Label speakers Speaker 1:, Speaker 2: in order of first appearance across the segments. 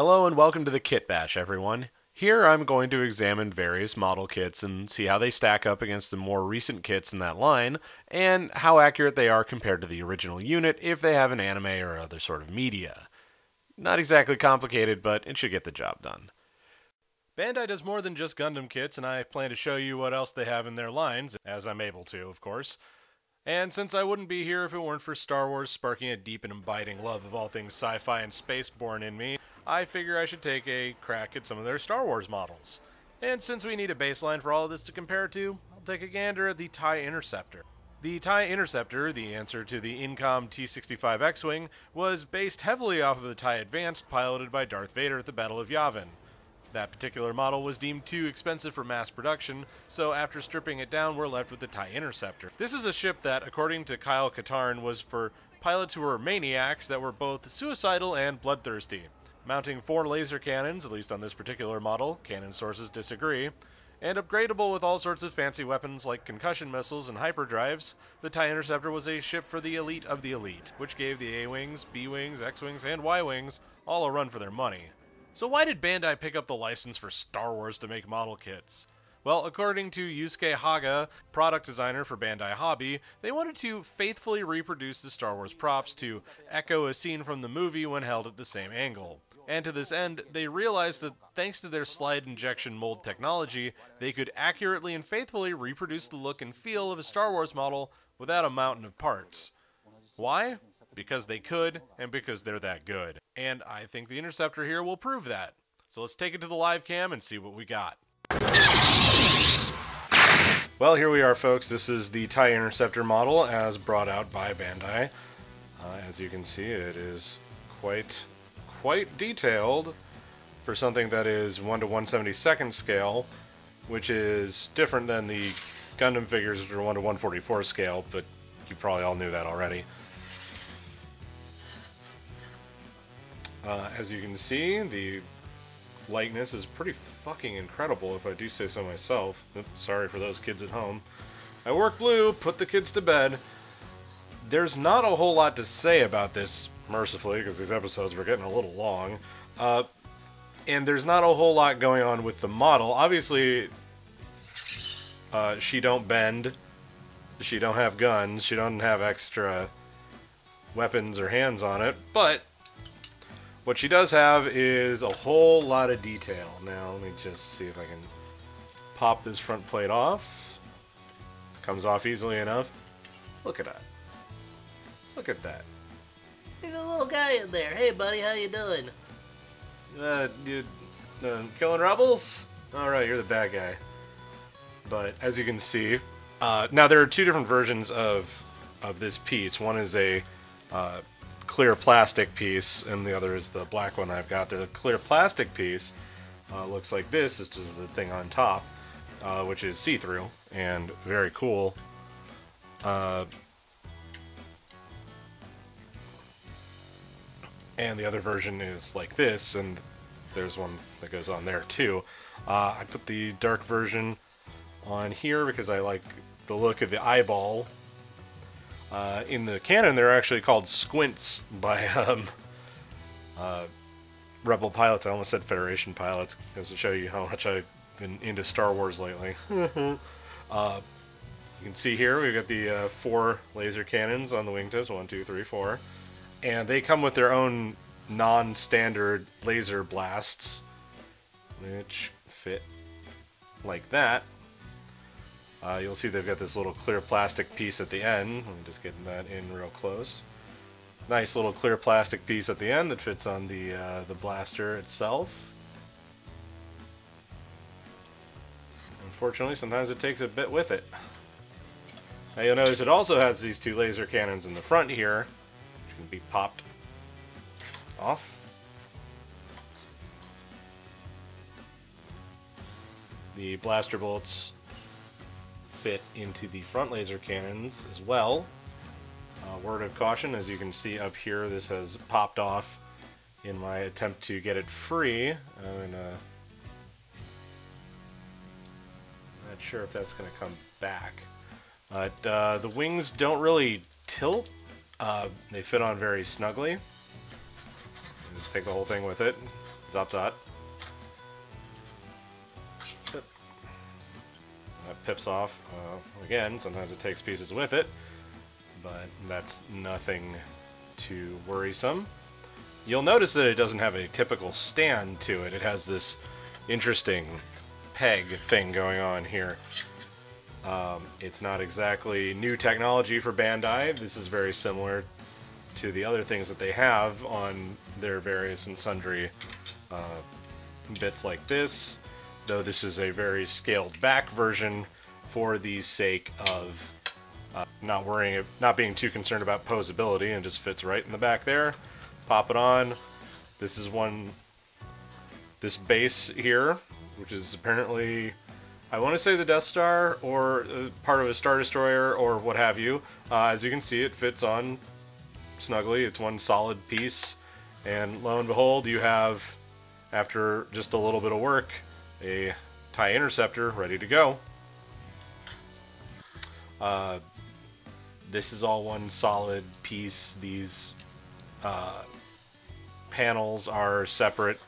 Speaker 1: Hello and welcome to the Kitbash, everyone. Here I'm going to examine various model kits and see how they stack up against the more recent kits in that line, and how accurate they are compared to the original unit if they have an anime or other sort of media. Not exactly complicated, but it should get the job done. Bandai does more than just Gundam kits, and I plan to show you what else they have in their lines, as I'm able to, of course. And since I wouldn't be here if it weren't for Star Wars sparking a deep and abiding love of all things sci-fi and spaceborne in me, I figure I should take a crack at some of their Star Wars models. And since we need a baseline for all of this to compare to, I'll take a gander at the TIE Interceptor. The TIE Interceptor, the answer to the Incom T-65 X-Wing, was based heavily off of the TIE Advanced piloted by Darth Vader at the Battle of Yavin. That particular model was deemed too expensive for mass production, so after stripping it down, we're left with the TIE Interceptor. This is a ship that, according to Kyle Katarn, was for pilots who were maniacs that were both suicidal and bloodthirsty. Mounting 4 laser cannons, at least on this particular model, canon sources disagree, and upgradable with all sorts of fancy weapons like concussion missiles and hyperdrives, the TIE Interceptor was a ship for the elite of the elite, which gave the A-Wings, B-Wings, X-Wings, and Y-Wings all a run for their money. So why did Bandai pick up the license for Star Wars to make model kits? Well, according to Yusuke Haga, product designer for Bandai Hobby, they wanted to faithfully reproduce the Star Wars props to echo a scene from the movie when held at the same angle. And to this end, they realized that thanks to their slide injection mold technology, they could accurately and faithfully reproduce the look and feel of a Star Wars model without a mountain of parts. Why? Because they could, and because they're that good. And I think the Interceptor here will prove that. So let's take it to the live cam and see what we got. Well, here we are, folks. This is the TIE Interceptor model as brought out by Bandai. As you can see, it is quite detailed for something that is 1 to 1/172nd scale, which is different than the Gundam figures, which are 1 to 1/144 scale, but you probably all knew that already. As you can see, the likeness is pretty fucking incredible, if I do say so myself. Oops, sorry for those kids at home. I work blue, put the kids to bed. There's not a whole lot to say about this, mercifully, because these episodes were getting a little long. And there's not a whole lot going on with the model. Obviously, she don't bend, she don't have guns, she don't have extra weapons or hands on it, but what she does have is a whole lot of detail. Now, let me just see if I can pop this front plate off. Comes off easily enough. Look at that. Look at that.
Speaker 2: There's a little guy in there. Hey, buddy, how you doing?
Speaker 1: You killing rebels? Alright, you're the bad guy. But, as you can see, now there are two different versions of this piece. One is a clear plastic piece, and the other is the black one I've got there. The clear plastic piece looks like this. This is the thing on top, which is see-through and very cool. And the other version is like this, and there's one that goes on there too. I put the dark version on here because I like the look of the eyeball. In the canon, they're actually called squints by Rebel pilots. I almost said Federation pilots, because to show you how much I've been into Star Wars lately. You can see here we've got the 4 laser cannons on the wingtips, 1, 2, 3, 4. And they come with their own non-standard laser blasts, which fit like that. You'll see they've got this little clear plastic piece at the end. Let me just get that in real close. Nice little clear plastic piece at the end that fits on the blaster itself. Unfortunately, sometimes it takes a bit with it. Now you'll notice it also has these 2 laser cannons in the front here, which can be popped off. The blaster bolts fit into the front laser cannons as well. Word of caution, as you can see up here, this has popped off in my attempt to get it free. I'm not sure if that's going to come back. But the wings don't really tilt. They fit on very snugly. Just take the whole thing with it. Zop Zot. Pip. That pips off. Again, sometimes it takes pieces with it, but that's nothing too worrisome. You'll notice that it doesn't have a typical stand to it. It has this interesting peg thing going on here. It's not exactly new technology for Bandai. This is very similar to the other things that they have on their various and sundry bits like this, though this is a very scaled back version for the sake of not being too concerned about posability, and just fits right in the back there. Pop it on. This is this base here, which is apparently, I want to say the Death Star, or part of a Star Destroyer, or what have you. As you can see, it fits on snugly. It's one solid piece, and lo and behold, you have, after just a little bit of work, a TIE Interceptor ready to go. This is all one solid piece. These panels are separate.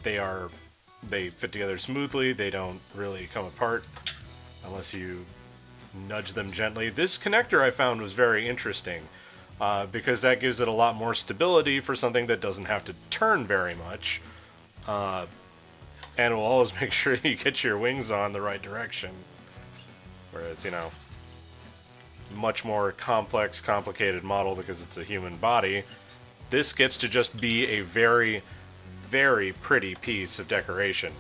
Speaker 1: They fit together smoothly. They don't really come apart unless you nudge them gently. This connector I found was very interesting because that gives it a lot more stability for something that doesn't have to turn very much, and it will always make sure you get your wings on the right direction. Whereas, you know, much more complex, complicated model, because it's a human body, this gets to just be a very, very pretty piece of decoration.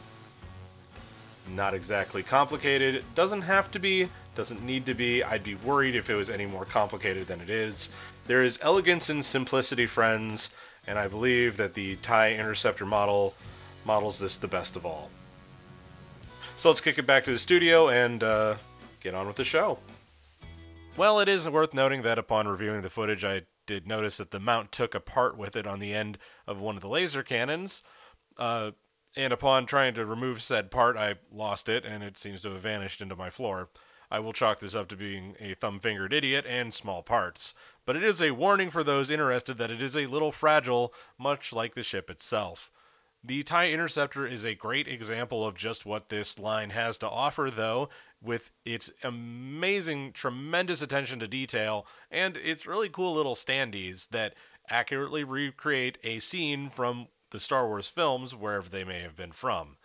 Speaker 1: Not exactly complicated. It doesn't have to be, doesn't need to be. I'd be worried if it was any more complicated than it is. There is elegance and simplicity, friends, and I believe that the TIE Interceptor models this the best of all. So let's kick it back to the studio and get on with the show. Well, it is worth noting that upon reviewing the footage, I did notice that the mount took apart with it on the end of one of the laser cannons, and upon trying to remove said part, I lost it, and it seems to have vanished into my floor. I will chalk this up to being a thumb-fingered idiot and small parts, but it is a warning for those interested that it is a little fragile, much like the ship itself. The TIE Interceptor is a great example of just what this line has to offer, though, with its amazing, tremendous attention to detail, and its really cool little standees that accurately recreate a scene from the Star Wars films, wherever they may have been from.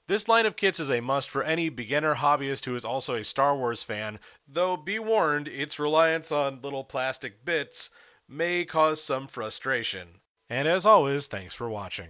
Speaker 1: This line of kits is a must for any beginner hobbyist who is also a Star Wars fan, though be warned, its reliance on little plastic bits may cause some frustration. And as always, thanks for watching.